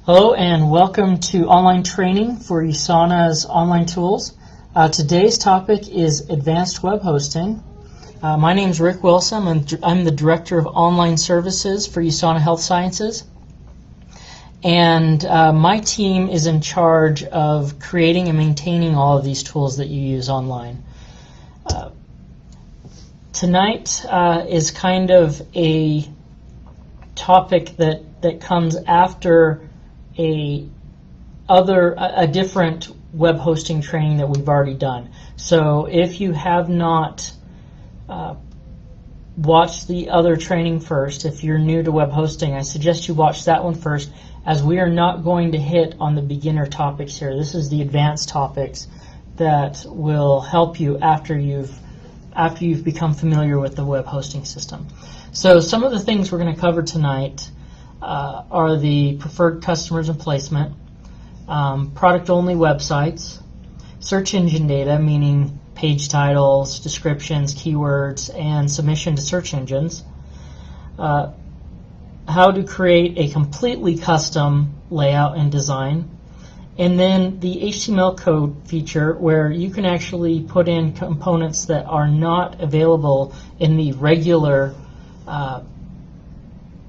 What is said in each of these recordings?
Hello and welcome to online training for USANA's online tools. Today's topic is advanced web hosting. My name is Rick Wilson. I'm the Director of Online Services for USANA Health Sciences. And my team is in charge of creating and maintaining all of these tools that you use online. Tonight is kind of a topic that comes after a different web hosting training that we've already done. So if you have not watched the other training first, if you're new to web hosting, I suggest you watch that one first, as we are not going to hit on the beginner topics here. This is the advanced topics that will help you after you've become familiar with the web hosting system. So some of the things we're going to cover tonight are the preferred customers and placement, product-only websites, search engine data, meaning page titles, descriptions, keywords, and submission to search engines, how to create a completely custom layout and design, and then the HTML code feature where you can actually put in components that are not available in the regular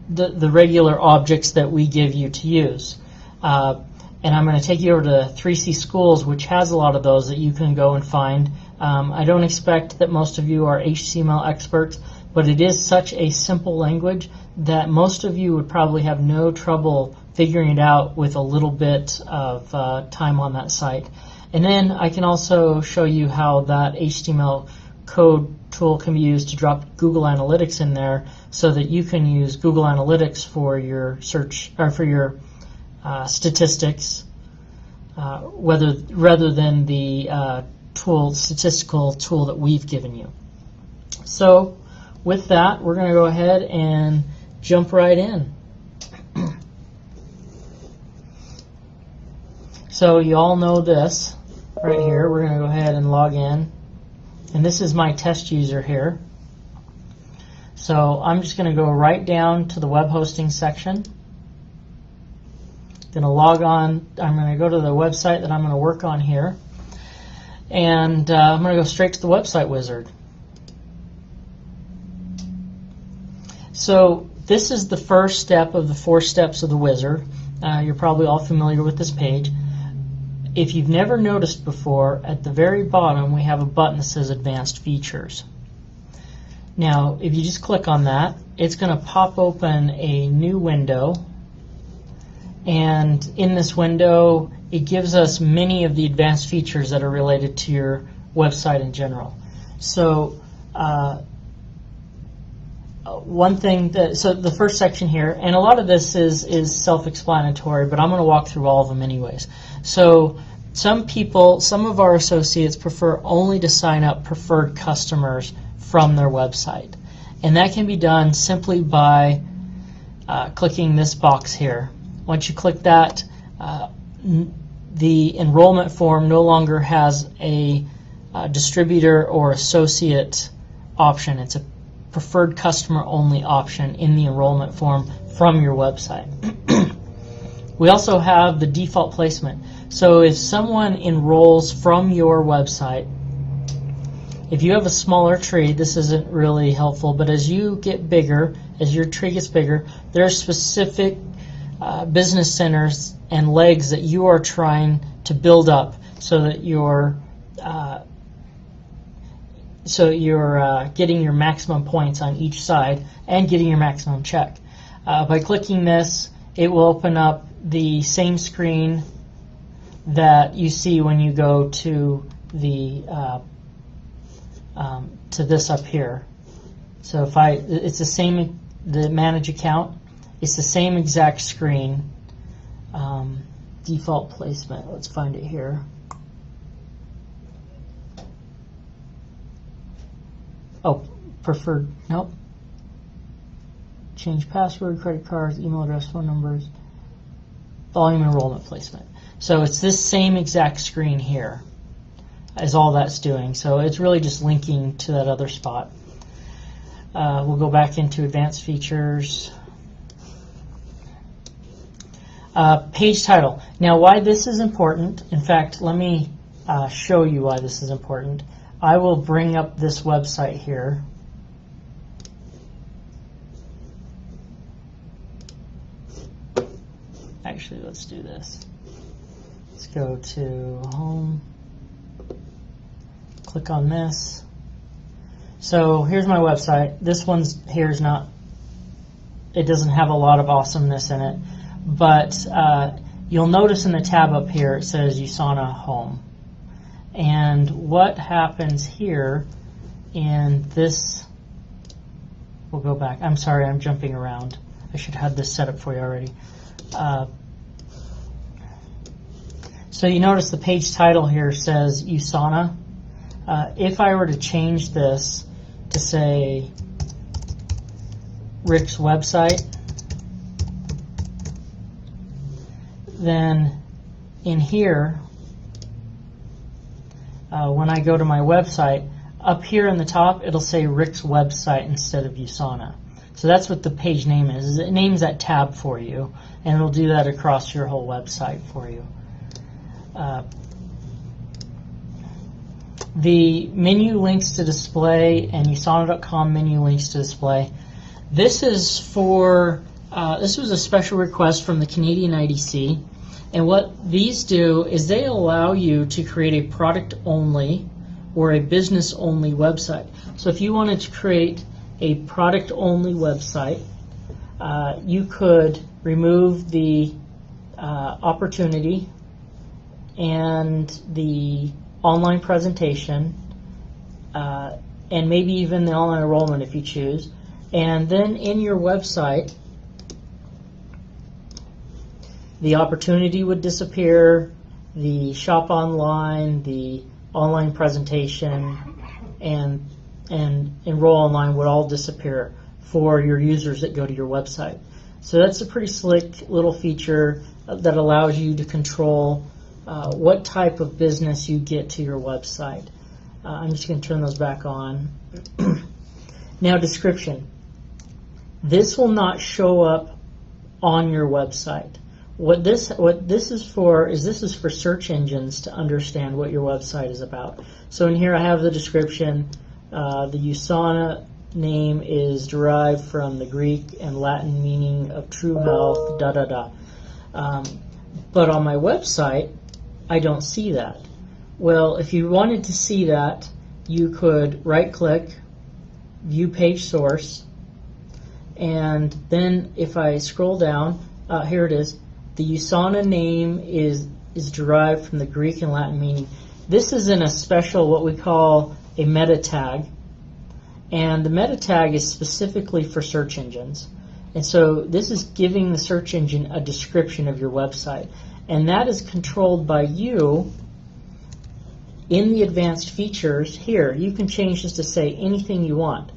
the regular objects that we give you to use. And I'm going to take you over to 3C Schools, which has a lot of those that you can go and find. I don't expect that most of you are HTML experts, but it is such a simple language that most of you would probably have no trouble figuring it out with a little bit of time on that site. And then I can also show you how that HTML code tool can be used to drop Google Analytics in there so that you can use Google Analytics for your search or for your statistics rather than the statistical tool that we've given you. So with that, we're going to go ahead and jump right in. So you all know this right here. We're going to go ahead and log in. And this is my test user here. So I'm just going to go right down to the web hosting section. Going to log on. I'm going to go to the website that I'm going to work on here. And I'm going to go straight to the website wizard. So this is the first step of the 4 steps of the wizard. You're probably all familiar with this page. If you've never noticed before, at the very bottom we have a button that says Advanced Features. Now, if you just click on that, it's going to pop open a new window. And in this window, it gives us many of the advanced features that are related to your website in general. So, so the first section here, and a lot of this is self-explanatory, but I'm going to walk through all of them anyways. So some of our associates prefer only to sign up preferred customers from their website. And that can be done simply by clicking this box here. Once you click that, the enrollment form no longer has a distributor or associate option. It's a preferred customer only option in the enrollment form from your website. We also have the default placement. So if someone enrolls from your website, if you have a smaller tree, this isn't really helpful, but as you get bigger, as your tree gets bigger, there are specific business centers and legs that you are trying to build up so that you're getting your maximum points on each side and getting your maximum check. By clicking this, it will open up the same screen that you see when you go to the to this up here. So it's the same, the manage account. It's the same exact screen. Default placement. Let's find it here. Oh, preferred, nope. Change password, credit cards, email address, phone numbers, volume enrollment placement. So it's this same exact screen here is all that's doing. So it's really just linking to that other spot. We'll go back into advanced features. Page title. Now, why this is important, in fact, let me show you why this is important. I will bring up this website here. Actually, let's do this. Let's go to home. Click on this. So here's my website. This one's here is not, it doesn't have a lot of awesomeness in it, but you'll notice in the tab up here it says USANA Home. And what happens here in this, we'll go back. I'm sorry, I'm jumping around. I should have this set up for you already. So you notice the page title here says USANA. If I were to change this to say Rick's website, then in here, when I go to my website, up here in the top it'll say Rick's website instead of USANA. So that's what the page name is. It names that tab for you, and it'll do that across your whole website for you. The menu links to display and USANA.com menu links to display. This is for, this was a special request from the Canadian IDC, and what these do is they allow you to create a product-only or a business-only website. So if you wanted to create a product-only website, you could remove the opportunity and the online presentation, and maybe even the online enrollment if you choose. And then in your website, the opportunity would disappear, the shop online, the online presentation, and enroll online would all disappear for your users that go to your website. So that's a pretty slick little feature that allows you to control what type of business you get to your website. I'm just going to turn those back on. Now, description. This will not show up on your website. What this is for is this is for search engines to understand what your website is about. So in here I have the description. The USANA name is derived from the Greek and Latin meaning of true health, da da da. But on my website, I don't see that. Well, if you wanted to see that, you could right-click, view page source, and then if I scroll down, here it is. The USANA name is derived from the Greek and Latin meaning. This is in a special, what we call a meta tag, and the meta tag is specifically for search engines. And so this is giving the search engine a description of your website. And that is controlled by you in the advanced features here. You can change this to say anything you want.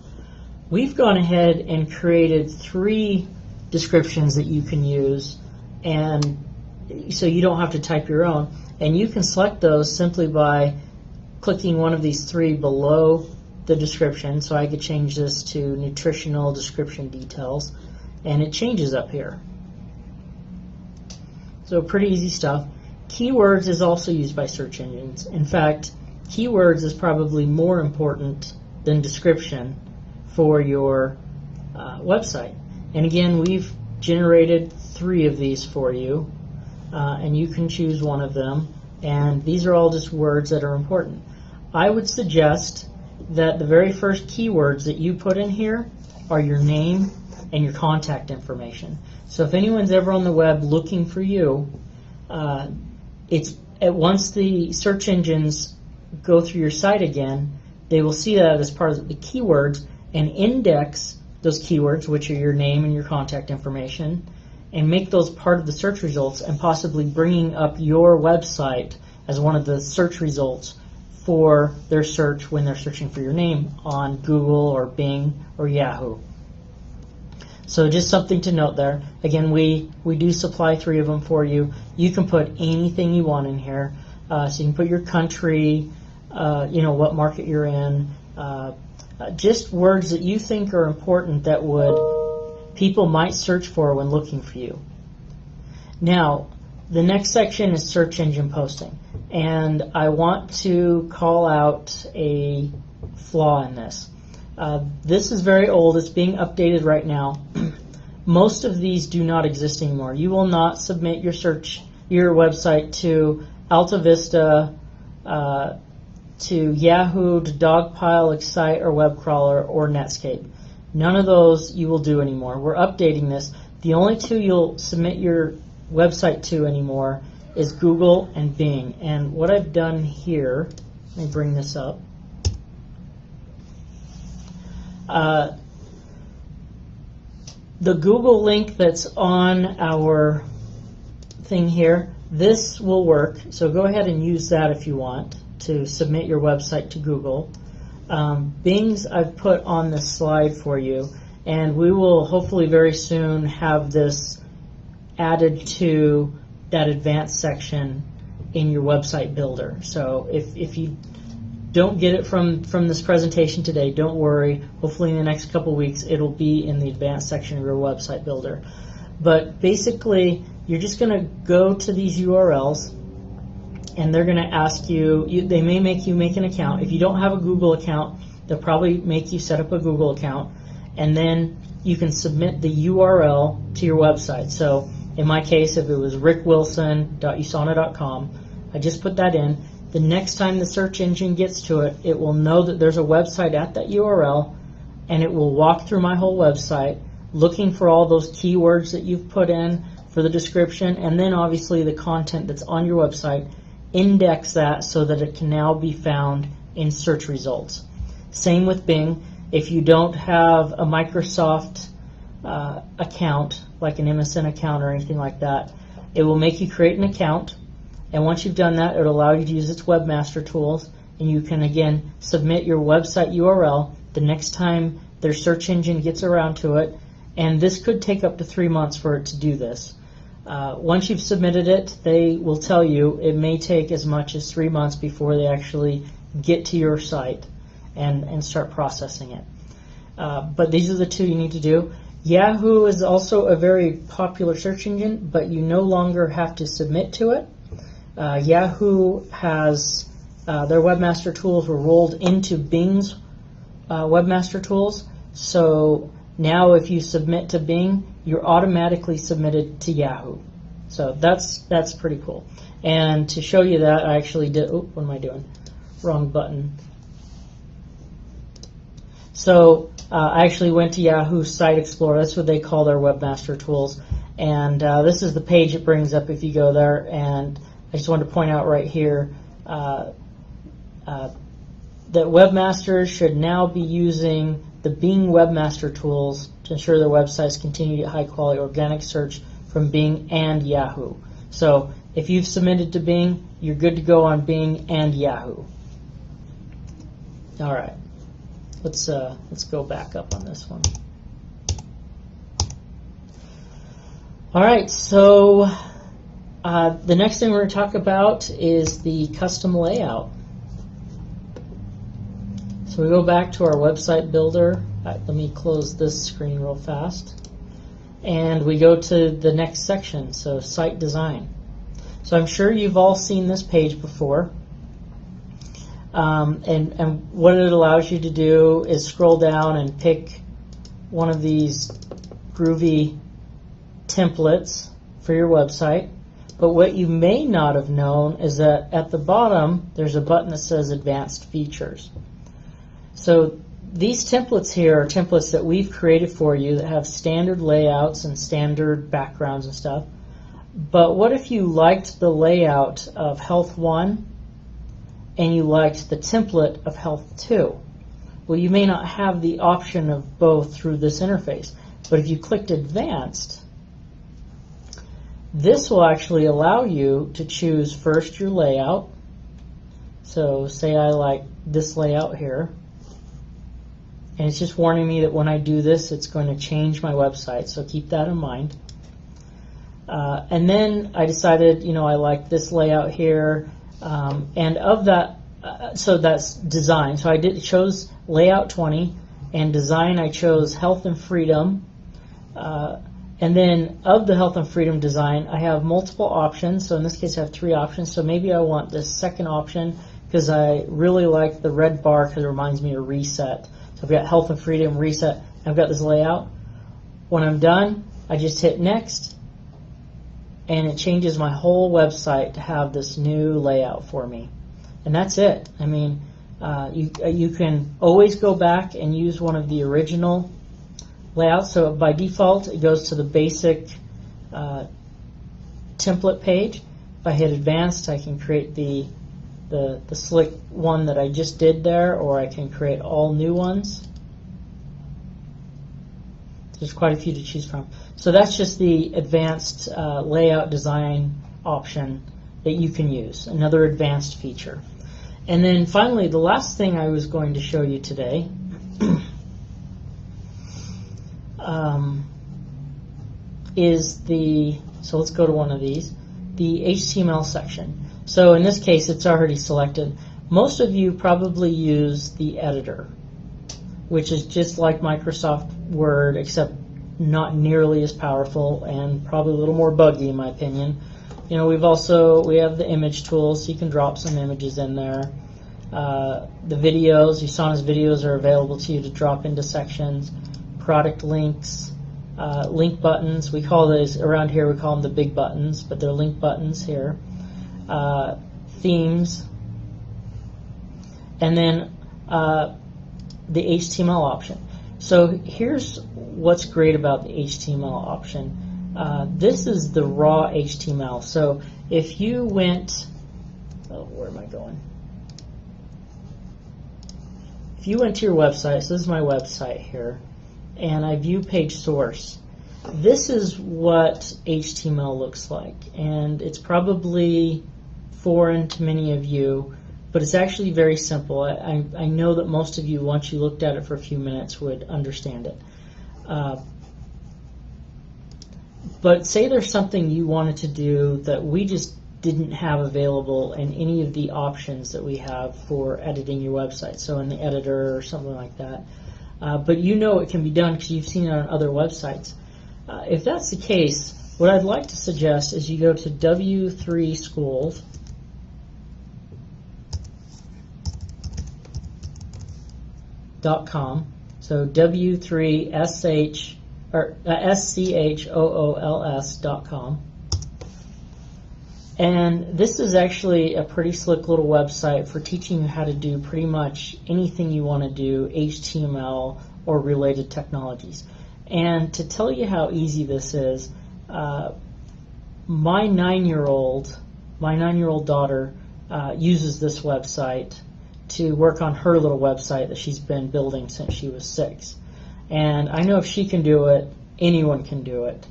We've gone ahead and created 3 descriptions that you can use, and so you don't have to type your own. And you can select those simply by clicking one of these 3 below the description. So I could change this to nutritional description details, and it changes up here. So pretty easy stuff. Keywords is also used by search engines. In fact, keywords is probably more important than description for your website. And again, we've generated 3 of these for you, and you can choose one of them. And these are all just words that are important. I would suggest that the very first keywords that you put in here are your name and your contact information. So if anyone's ever on the web looking for you, once the search engines go through your site again, they will see that as part of the keywords and index those keywords, which are your name and your contact information, and make those part of the search results, and possibly bringing up your website as one of the search results for their search when they're searching for your name on Google or Bing or Yahoo. So just something to note there. Again, we do supply 3 of them for you. You can put anything you want in here. So you can put your country, what market you're in, just words that you think are important that people might search for when looking for you. Now, the next section is search engine posting, and I want to call out a flaw in this. This is very old. It's being updated right now. Most of these do not exist anymore. You will not submit your website to Alta Vista, to Yahoo, to Dogpile, Excite, or WebCrawler, or Netscape. None of those you will do anymore. We're updating this. The only two you'll submit your website to anymore is Google and Bing. And what I've done here, let me bring this up. The Google link that's on our thing here, this will work. So go ahead and use that if you want to submit your website to Google. Bing's I've put on this slide for you, and we will hopefully very soon have this added to that advanced section in your website builder. So if you don't get it from this presentation today, don't worry. Hopefully in the next couple weeks it'll be in the advanced section of your website builder. But basically, you're just going to go to these URLs, and they're going to ask you, they may make you make an account. If you don't have a Google account, they'll probably make you set up a Google account, and then you can submit the URL to your website. So in my case, if it was rickwilson.usana.com, I just put that in. The next time the search engine gets to it, it will know that there's a website at that URL, and it will walk through my whole website looking for all those keywords that you've put in for the description, and then obviously the content that's on your website, index that so that it can now be found in search results. Same with Bing. If you don't have a Microsoft account, like an MSN account or anything like that, it will make you create an account, and once you've done that, it'll allow you to use its webmaster tools, and you can again submit your website URL the next time their search engine gets around to it, and this could take up to 3 months for it to do this. Once you've submitted it, they will tell you it may take as much as 3 months before they actually get to your site and start processing it. But these are the two you need to do. Yahoo is also a very popular search engine, but you no longer have to submit to it. Yahoo has their webmaster tools were rolled into Bing's webmaster tools. So now if you submit to Bing, you're automatically submitted to Yahoo. So that's pretty cool. And to show you that, I actually did, oh, what am I doing? Wrong button. So I actually went to Yahoo Site Explorer. That's what they call their webmaster tools. And this is the page it brings up if you go there. And I just wanted to point out right here that webmasters should now be using the Bing webmaster tools to ensure their websites continue to get high quality organic search from Bing and Yahoo. So if you've submitted to Bing, you're good to go on Bing and Yahoo. All right, let's go back up on this one. All right, so the next thing we're going to talk about is the custom layout. So we go back to our website builder. Let me close this screen real fast. And we go to the next section, so site design. So I'm sure you've all seen this page before. And what it allows you to do is scroll down and pick one of these groovy templates for your website. But what you may not have known is that at the bottom there's a button that says Advanced Features. So these templates here are templates that we've created for you that have standard layouts and standard backgrounds and stuff. But what if you liked the layout of Health 1 and you liked the template of Health 2? Well, you may not have the option of both through this interface. But if you clicked Advanced, this will actually allow you to choose first your layout. So say I like this layout here. And it's just warning me that when I do this, it's going to change my website. So keep that in mind. And then I decided, I like this layout here. And of that, so that's design. So I chose layout 20. And design, I chose health and freedom. And then of the health and freedom design, I have multiple options. So in this case, I have 3 options. So maybe I want this second option because I really like the red bar because it reminds me of reset. So I've got health and freedom, reset. I've got this layout. When I'm done, I just hit next, and it changes my whole website to have this new layout for me. And that's it. I mean, you can always go back and use one of the original layout. So by default, it goes to the basic template page. If I hit advanced, I can create the slick one that I just did there, or I can create all new ones. There's quite a few to choose from. So that's just the advanced layout design option that you can use, another advanced feature. And then finally, the last thing I was going to show you today is so let's go to one of these, the HTML section. So in this case, it's already selected. Most of you probably use the editor, which is just like Microsoft Word, except not nearly as powerful and probably a little more buggy in my opinion. You know, we have the image tools, so you can drop some images in there. The videos, USANA's videos are available to you to drop into sections. Product links, link buttons. We call those, around here we call them the big buttons, but they're link buttons here. Themes. And then the HTML option. So here's what's great about the HTML option. This is the raw HTML. So if you went, where am I going? If you went to your website, so this is my website here, and I view page source, this is what HTML looks like. And it's probably foreign to many of you, but it's actually very simple. I know that most of you, once you looked at it for a few minutes, would understand it. But say there's something you wanted to do that we just didn't have available in any of the options that we have for editing your website, so in the editor or something like that. But you know it can be done because you've seen it on other websites. If that's the case, what I'd like to suggest is you go to w3schools.com, so W3SH or SCHOOLS.com. And this is actually a pretty slick little website for teaching you how to do pretty much anything you want to do, HTML or related technologies. And to tell you how easy this is, my 9-year-old daughter uses this website to work on her little website that she's been building since she was 6. And I know if she can do it, anyone can do it.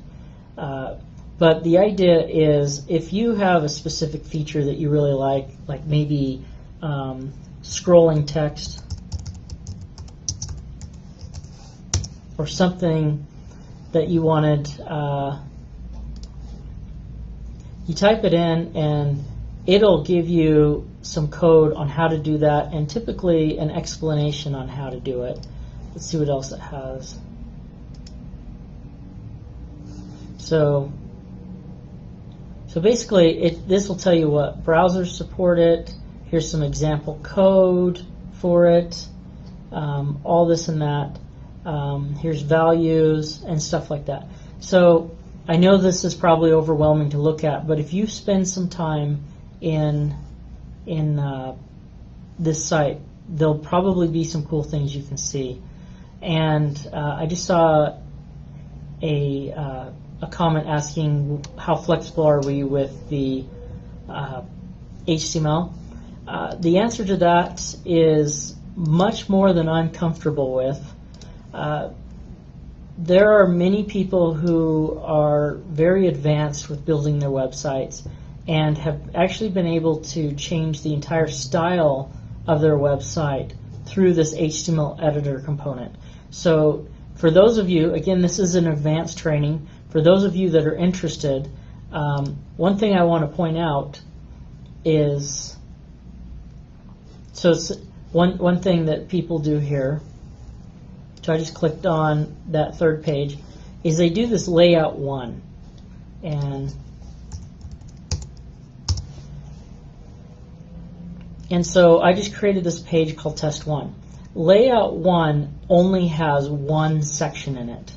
But the idea is, if you have a specific feature that you really like maybe scrolling text or something that you wanted, you type it in and it'll give you some code on how to do that, and typically an explanation on how to do it. Let's see what else it has. So basically, this will tell you what browsers support it. Here's some example code for it, all this and that. Here's values and stuff like that. So I know this is probably overwhelming to look at, but if you spend some time in this site, there'll probably be some cool things you can see. And I just saw a comment asking how flexible are we with the HTML. The answer to that is much more than I'm comfortable with. There are many people who are very advanced with building their websites and have actually been able to change the entire style of their website through this HTML editor component. So for those of you, again, this is an advanced training. For those of you that are interested, one thing I want to point out is, so one thing that people do here, so I just clicked on that third page, is they do this layout 1. And so I just created this page called Test 1. Layout 1 only has one section in it.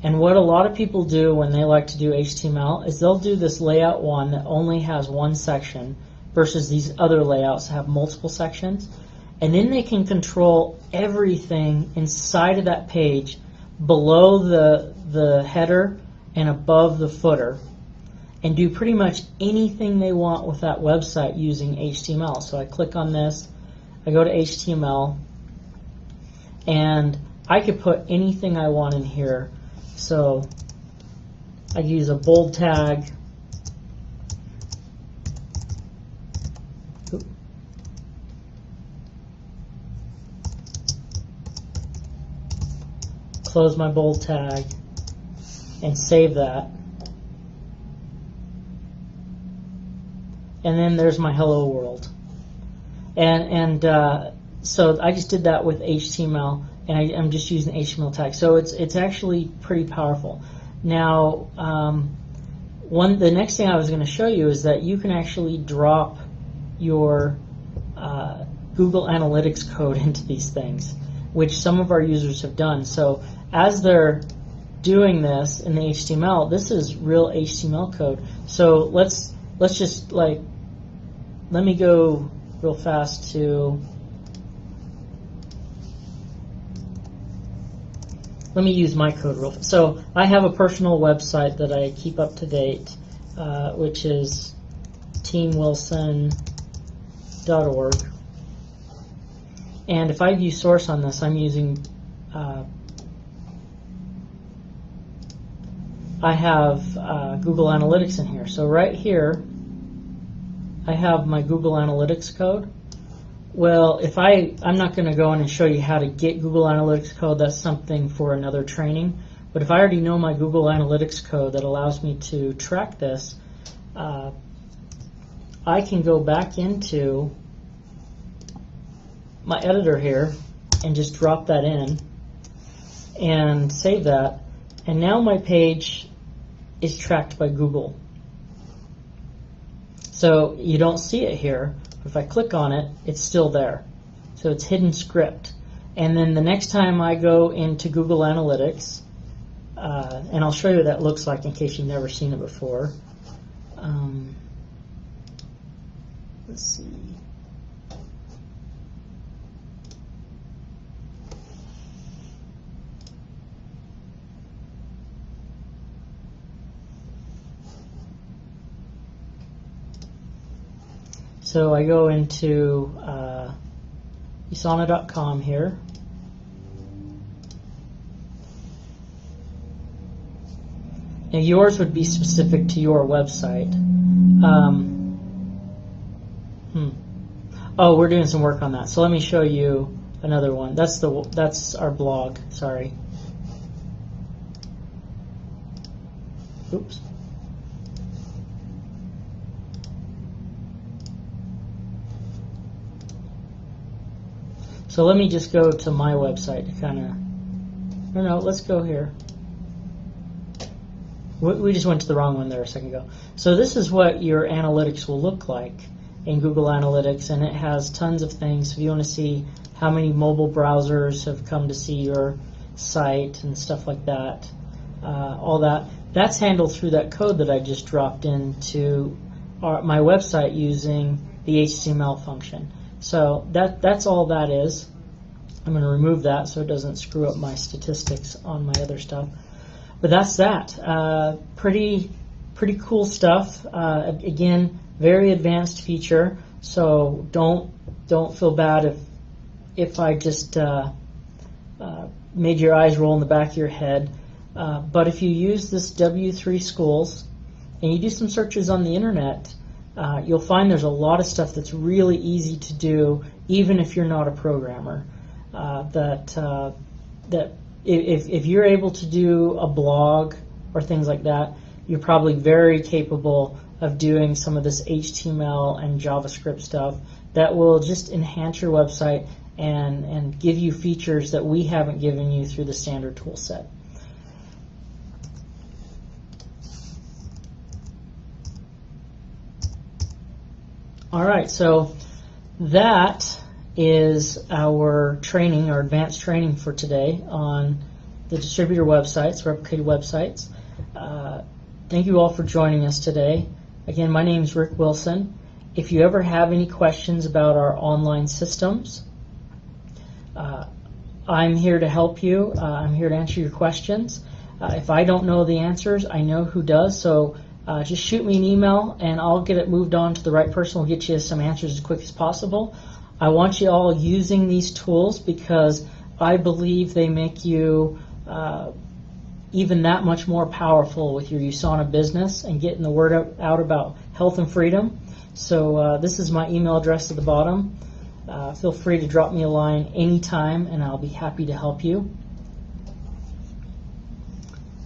And what a lot of people do when they like to do HTML is they'll do this layout 1 that only has one section versus these other layouts that have multiple sections. And then they can control everything inside of that page below the header and above the footer, and do pretty much anything they want with that website using HTML. So I click on this, I go to HTML, and I could put anything I want in here. So I use a bold tag. Close my bold tag and save that. And then there's my hello world. And so I just did that with HTML, and I'm just using HTML tags. So it's actually pretty powerful. Now, the next thing I was going to show you is that you can actually drop your Google Analytics code into these things, which some of our users have done. So as they're doing this in the HTML, this is real HTML code. So let's just let me go real fast to, let me use my code real fast. So I have a personal website that I keep up to date, which is teamwilson.org. And if I view source on this, I'm using, I have Google Analytics in here. So right here, I have my Google Analytics code. Well, I'm not going to go in and show you how to get Google Analytics code. That's something for another training. But if I already know my Google Analytics code that allows me to track this, I can go back into my editor here and just drop that in and save that. And now my page is tracked by Google. So you don't see it here. If I click on it, it's still there. So it's hidden script. And then the next time I go into Google Analytics, and I'll show you what that looks like in case you've never seen it before. Let's see. So I go into USANA.com here. Now yours would be specific to your website. Oh, we're doing some work on that. So let me show you another one. That's our blog. Sorry. Oops. So let me just go to my website to kind of, no, let's go here. We just went to the wrong one there a second ago. So this is what your analytics will look like in Google Analytics, and it has tons of things. If you want to see how many mobile browsers have come to see your site and stuff like that, all that's handled through that code that I just dropped into my website using the HTML function. So that's all that is. I'm going to remove that so it doesn't screw up my statistics on my other stuff. But that's that. Pretty cool stuff. Again, very advanced feature. So don't feel bad if I just made your eyes roll in the back of your head. But if you use this W3 Schools and you do some searches on the internet, you'll find there's a lot of stuff that's really easy to do, even if you're not a programmer. That if you're able to do a blog or things like that, you're probably very capable of doing some of this HTML and JavaScript stuff that will just enhance your website and give you features that we haven't given you through the standard tool set. All right, so that is our training, our advanced training for today on the distributor websites, replicated websites. Thank you all for joining us today. Again, my name is Rick Wilson. If you ever have any questions about our online systems, I'm here to help you. I'm here to answer your questions. If I don't know the answers, I know who does, so just shoot me an email and I'll get it moved on to the right person. We'll get you some answers as quick as possible. I want you all using these tools because I believe they make you even that much more powerful with your USANA business and getting the word out about health and freedom. So this is my email address at the bottom. Feel free to drop me a line anytime and I'll be happy to help you.